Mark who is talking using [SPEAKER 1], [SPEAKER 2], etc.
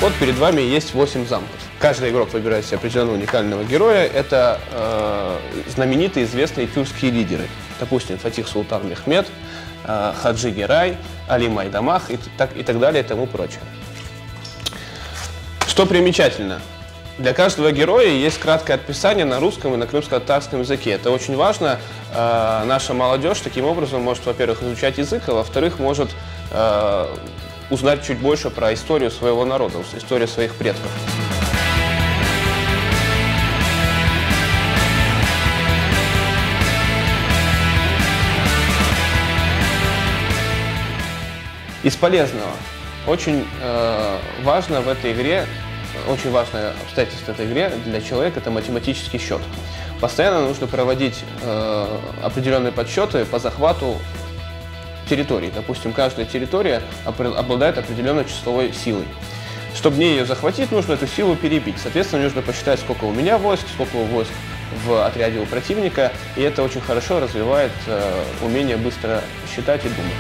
[SPEAKER 1] Вот перед вами есть 8 замков. Каждый игрок выбирает себе определенного уникального героя. Это знаменитые, известные тюркские лидеры. Допустим, Фатих Султан Мехмед, Хаджи Герай, Али Майдамах и так далее и тому прочее. Что примечательно? Для каждого героя есть краткое описание на русском и на крымско-татарском языке. Это очень важно. Наша молодежь таким образом может, во-первых, изучать язык, а во-вторых, может узнать чуть больше про историю своего народа, историю своих предков. Из полезного. Очень важно в этой игре, очень важное обстоятельство этой игры для человека – это математический счет. Постоянно нужно проводить определенные подсчеты по захвату территорий. Допустим, каждая территория обладает определенной числовой силой. Чтобы мне ее захватить, нужно эту силу перебить. Соответственно, нужно посчитать, сколько у меня войск, сколько войск в отряде у противника. И это очень хорошо развивает умение быстро считать и думать.